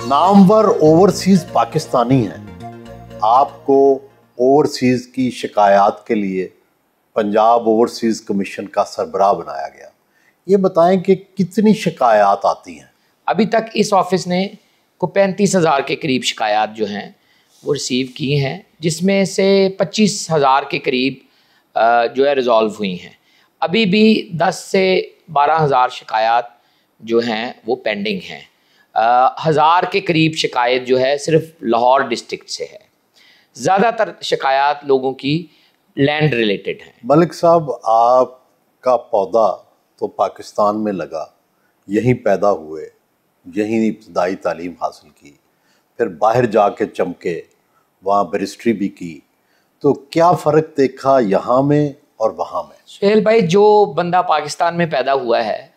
Namvar overseas Pakistani हैं। आपको overseas की शिकायत के लिए पंजाब ओवरसीज कमीशन का सरबराह बनाया गया। ये बताएं कि कितनी शिकायत आती हैं? अभी तक इस ऑफिस ने को 35,000 के करीब शिकायत जो हैं वो रिसीव की हैं, जिसमें से 25,000 के करीब जो है रिज़ॉल्व हुई हैं। अभी भी 10 से 12,000 शिकायत जो हैं वो पेंडिंग हैं। 1000 के करीब शिकायत जो है सिर्फ लाहौर डिस्ट्रिक्ट से है। ज़्यादातर शिकायत लोगों की लैंड रिलेटेड हैं। मलिक साहब, आपका पौधा तो पाकिस्तान में लगा, यहीं पैदा हुए, यहीं इब्तदाई तालीम हासिल की, फिर बाहर जाके चमके, वहाँ बैरिस्ट्री भी की, तो क्या फ़र्क देखा यहाँ में और वहाँ में? सुहेल भाई, जो बंदा पाकिस्तान में पैदा हुआ है,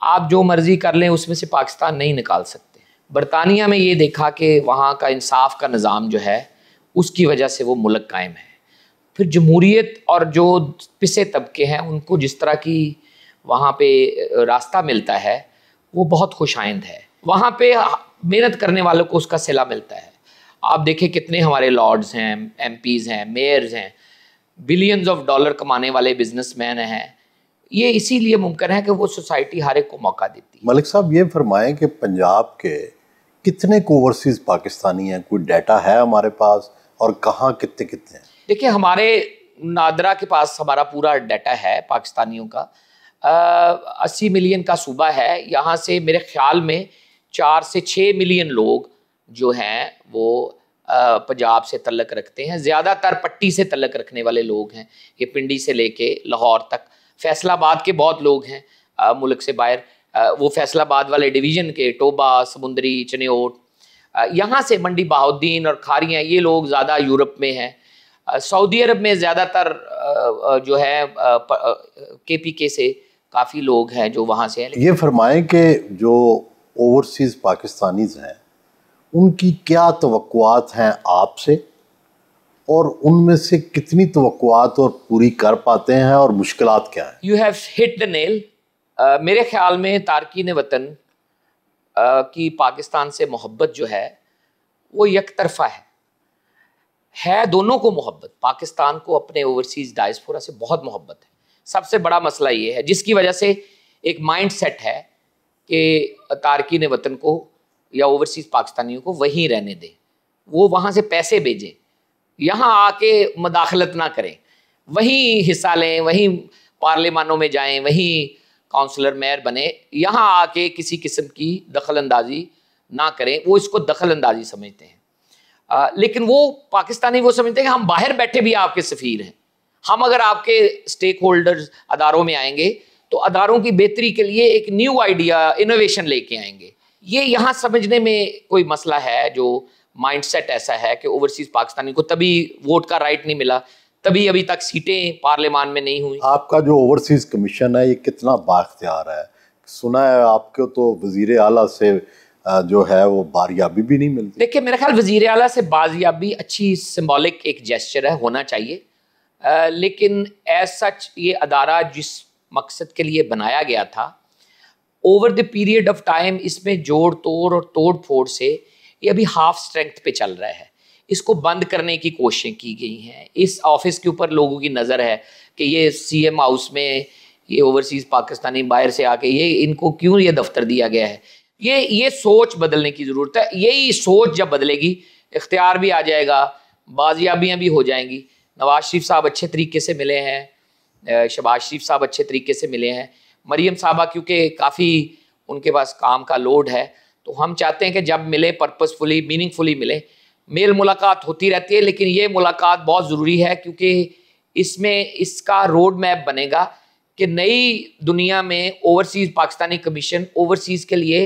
आप जो मर्ज़ी कर लें उसमें से पाकिस्तान नहीं निकाल सकते। बरतानिया में ये देखा कि वहाँ का इंसाफ का निज़ाम जो है उसकी वजह से वो मुल्क कायम है। फिर जमहूरियत और जो पिसे तबके हैं उनको जिस तरह की वहाँ पे रास्ता मिलता है वो बहुत खुशाइंद है। वहाँ पे मेहनत करने वालों को उसका सिला मिलता है। आप देखें कितने हमारे लॉर्ड्स हैं, एमपीज़ हैं, मेयर्स हैं, बिलियंस ऑफ डॉलर कमाने वाले बिजनेसमैन हैं। ये इसीलिए मुमकिन है कि वो सोसाइटी हर एक को मौका देती है। मलिक साहब, ये फरमाएं कि पंजाब के कितने ओवरसीज पाकिस्तानी हैं? कोई डाटा है हमारे पास, और कहाँ कितने कितने हैं? देखिए, हमारे नादरा के पास हमारा पूरा डाटा है पाकिस्तानियों का। 80 मिलियन का सूबा है। यहाँ से मेरे ख्याल में 4 से 6 मिलियन लोग जो हैं वो पंजाब से तल्लक रखते हैं। ज़्यादातर पट्टी से तल्लक रखने वाले लोग हैं। ये पिंडी से लेके लाहौर तक। फैसलाबाद के बहुत लोग हैं मुल्क से बाहर, वो फैसलाबाद वाले डिवीज़न के, टोबा, समुंदरी, चनियोट, यहाँ से मंडी बहाउद्दीन और खारियाँ, ये लोग ज़्यादा यूरोप में हैं। सऊदी अरब में ज़्यादातर जो है KPK से काफ़ी लोग हैं जो वहाँ से हैं। ये फरमाएं कि जो ओवरसीज़ पाकिस्तानीज़ हैं उनकी क्या तवक्कुआत हैं आपसे, और उनमें से कितनी तवक्कुआत और पूरी कर पाते हैं, और मुश्किलात क्या हैं? You have hit the nail. मेरे ख्याल में तारकीन वतन की पाकिस्तान से मोहब्बत जो है वो एक तरफा है। दोनों को मोहब्बत, पाकिस्तान को अपने ओवरसीज़ डायस्पोरा से बहुत मोहब्बत है। सबसे बड़ा मसला ये है जिसकी वजह से एक माइंड सेट है कि तारकीन वतन को या ओवरसीज़ पाकिस्तानियों को वहीं रहने दें, वो वहाँ से पैसे भेजें, यहाँ आके मदाखलत ना करें, वहीं हिस्सा लें, वहीं पार्लिमानों में जाएं, वहीं काउंसलर मेयर बने, यहाँ आके किसी किस्म की दखल अंदाजी ना करें। वो इसको दखल अंदाजी समझते हैं। लेकिन वो पाकिस्तानी वो समझते हैं कि हम बाहर बैठे भी आपके सफ़ीर हैं। हम अगर आपके स्टेक होल्डर्स अदारों में आएंगे तो अदारों की बेहतरी के लिए एक न्यू आइडिया, इनोवेशन लेके आएंगे। ये यहाँ समझने में कोई मसला है, जो माइंडसेट ऐसा है कि ओवरसीज़ पाकिस्तानी को तभी वोट का राइट नहीं मिला, तभी अभी तक सीटें पार्लियामान में नहीं हुई। आपका जो ओवरसीज़ कमीशन है ये कितना बाख्तियार है? सुना है आपको तो वज़ीर आला से जो है वो बारियाबी भी नहीं मिलती। देखिए, मेरा ख्याल वज़ीर आला से बारियाबी अच्छी सिंबॉलिक एक जेस्चर है, होना चाहिए। लेकिन एज सच ये अदारा जिस मकसद के लिए बनाया गया था, over the period of time इसमें जोड़ तोड़ और तोड़ फोड़ से ये अभी हाफ स्ट्रेंथ पे चल रहा है। इसको बंद करने की कोशिशें की गई हैं। इस ऑफिस के ऊपर लोगों की नज़र है कि ये CM हाउस में ये ओवरसीज़ पाकिस्तानी बाहर से आके ये इनको क्यों ये दफ्तर दिया गया है। ये सोच बदलने की ज़रूरत है। यही सोच जब बदलेगी, इख्तियार भी आ जाएगा, बाजियाबियाँ भी हो जाएंगी। नवाज शरीफ साहब अच्छे तरीके से मिले हैं, शहबाज शरीफ साहब अच्छे तरीके से मिले हैं, मरियम साहबा क्योंकि काफ़ी उनके पास काम का लोड है, तो हम चाहते हैं कि जब मिले पर्पसफुली, मीनिंगफुली मिले। मेल मुलाकात होती रहती है, लेकिन ये मुलाकात बहुत ज़रूरी है क्योंकि इसमें इसका रोड मैप बनेगा कि नई दुनिया में ओवरसीज़ पाकिस्तानी कमीशन ओवरसीज़ के लिए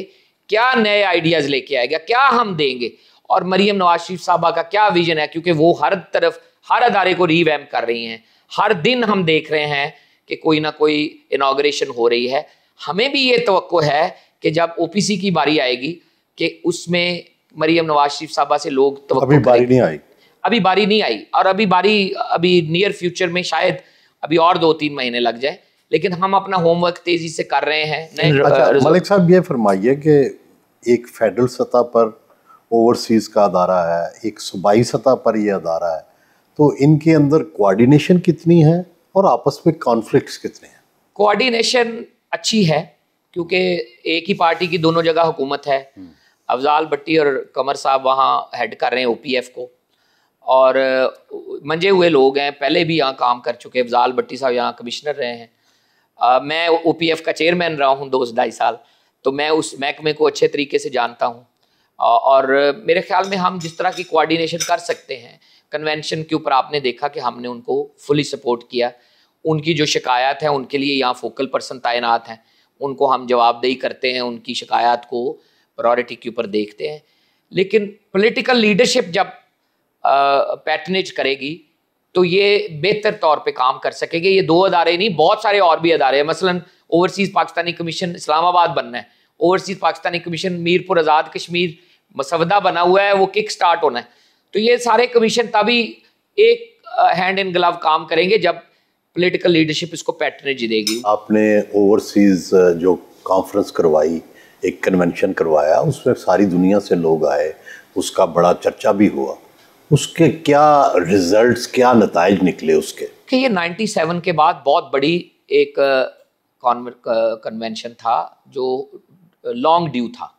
क्या नए आइडियाज़ लेके आएगा, क्या हम देंगे, और मरियम नवाज शरीफ साहबा का क्या विजन है, क्योंकि वो हर तरफ हर अदारे को रीवैम्प कर रही हैं। हर दिन हम देख रहे हैं कि कोई ना कोई इनॉग्रेशन हो रही है। हमें भी ये तवक्को है कि जब OPC की बारी आएगी कि उसमें मरियम नवाज शरीफ साहबा से लोग तवक्को अभी बारी नहीं आई, अभी बारी नहीं आई, और अभी नियर फ्यूचर में शायद अभी और 2-3 महीने लग जाए, लेकिन हम अपना होमवर्क तेजी से कर रहे हैं। अच्छा, मलिक साहब ये फरमाइए कि एक फेडरल सतह पर ओवरसीज़ का अदारा है, एक सूबाई सतह पर ये अदारा है, तो इनके अंदर कोऑर्डिनेशन कितनी है और आपस में कॉन्फ्लिक्ट्स कितने हैं? कोऑर्डिनेशन अच्छी है क्योंकि एक ही पार्टी की दोनों जगह हुकूमत है। अफजाल भट्टी और कमर साहब वहाँ हेड कर रहे हैं ओपीएफ को, और मंजे हुए लोग हैं, पहले भी यहाँ काम कर चुके। अफजाल भट्टी साहब यहाँ कमिश्नर रहे हैं, मैं ओपीएफ का चेयरमैन रहा हूँ 2-2.5 साल, तो मैं उस महकमे को अच्छे तरीके से जानता हूँ। और मेरे ख्याल में हम जिस तरह की कोऑर्डिनेशन कर सकते हैं, कन्वेंशन के ऊपर आपने देखा कि हमने उनको फुली सपोर्ट किया। उनकी जो शिकायत है उनके लिए यहाँ फोकल पर्सन तैनात हैं, उनको हम जवाबदेही करते हैं, उनकी शिकायत को प्रायोरिटी के ऊपर देखते हैं। लेकिन पॉलिटिकल लीडरशिप जब पैटर्नेज करेगी तो ये बेहतर तौर पे काम कर सकेंगे। ये 2 अदारे नहीं, बहुत सारे और भी अदारे हैं। मसलन ओवरसीज़ पाकिस्तानी कमीशन इस्लामाबाद बनना है, ओवरसीज़ पाकिस्तानी कमीशन मीरपुर आज़ाद कश्मीर मसवदा बना हुआ है, वो किक स्टार्ट होना है। तो ये सारे कमीशन तभी एक हैंड इन ग्लव काम करेंगे जब पॉलिटिकल लीडरशिप इसको पैटर्नेज देगी। आपने ओवरसीज़ जो कॉन्फ्रेंस करवाई, एक कन्वेंशन करवाया, उसमें सारी दुनिया से लोग आए, उसका बड़ा चर्चा भी हुआ, उसके क्या रिजल्ट्स, क्या नताइज निकले उसके? कि ये 97 के बाद बहुत बड़ी एक कन्वेंशन था जो लॉन्ग ड्यू था,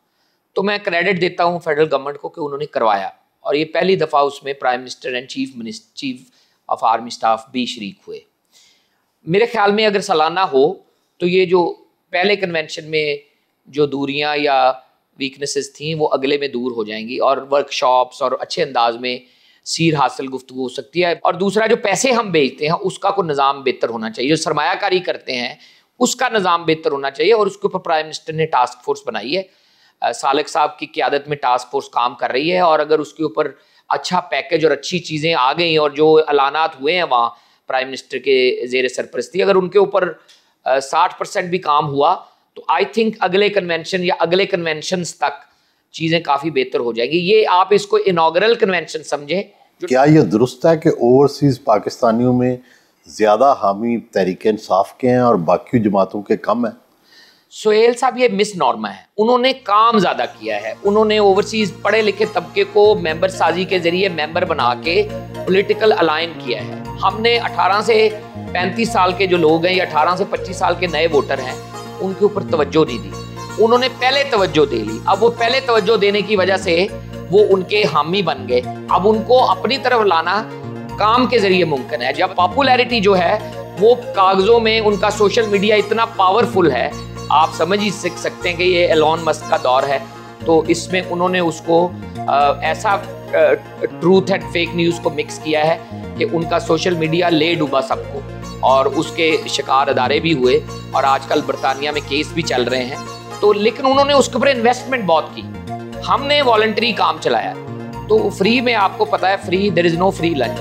तो मैं क्रेडिट देता हूँ फेडरल गवर्नमेंट को कि उन्होंने करवाया। और ये पहली दफ़ा उसमें prime minister and chief of army staff भी शरीक हुए। मेरे ख्याल में अगर सालाना हो तो ये जो पहले कन्वेंशन में जो दूरियां या वीकनेसेस थी वो अगले में दूर हो जाएंगी, और वर्कशॉप्स और अच्छे अंदाज में सीर हासिल गुफ्तगू हो सकती है। और दूसरा, जो पैसे हम भेजते हैं उसका कोई निज़ाम बेहतर होना चाहिए, जो सरमायाकारी करते हैं उसका निज़ाम बेहतर होना चाहिए। और उसके ऊपर प्राइम मिनिस्टर ने टास्क फोर्स बनाई है, सालिक साहब की क़यादत में टास्क फोर्स काम कर रही है। और अगर उसके ऊपर अच्छा पैकेज और अच्छी चीज़ें आ गई और जो ऐलानात हुए हैं वहाँ प्राइम मिनिस्टर के ज़ेर सरपरस्ती, अगर उनके ऊपर 60% भी काम हुआ तो आई थिंक अगले कन्वेंशन या अगले कन्वेंशंस तक चीज़ें काफ़ी बेहतर हो जाएगी। ये आप इसको इनॉग्रल कन्वेंशन समझें। क्या ये दुरुस्त है कि ओवरसीज़ पाकिस्तानियों में ज़्यादा हामी तहरीक इंसाफ के हैं और बाकी जमातों के कम हैं? सोहेल साहब, ये मिस नॉर्मा है। उन्होंने काम ज़्यादा किया है, उन्होंने ओवरसीज़ पढ़े लिखे तबके को मेंबर साजी के ज़रिए मेंबर बना के पॉलिटिकल अलाइन किया है। हमने 18 से 35 साल के जो लोग हैं या 18 से 25 साल के नए वोटर हैं उनके ऊपर तवज्जो नहीं दी, उन्होंने पहले तवज्जो दे ली। अब वो पहले तवज्जो देने की वजह से वो उनके हामी बन गए। अब उनको अपनी तरफ लाना काम के जरिए मुमकिन है। जब पॉपुलैरिटी जो है वो कागजों में, उनका सोशल मीडिया इतना पावरफुल है, आप समझ ही सकते हैं कि ये एलोन मस्क का दौर है। तो इसमें उन्होंने उसको ऐसा ट्रूथ एंड फेक न्यूज़ को मिक्स किया है कि उनका सोशल मीडिया ले डूबा सबको, और उसके शिकार अदारे भी हुए और आजकल बरतानिया में केस भी चल रहे हैं। तो लेकिन उन्होंने उसके ऊपर इन्वेस्टमेंट बहुत की। हमने वॉलंटरी काम चलाया, तो फ्री में, आपको पता है free, there is no free lunch.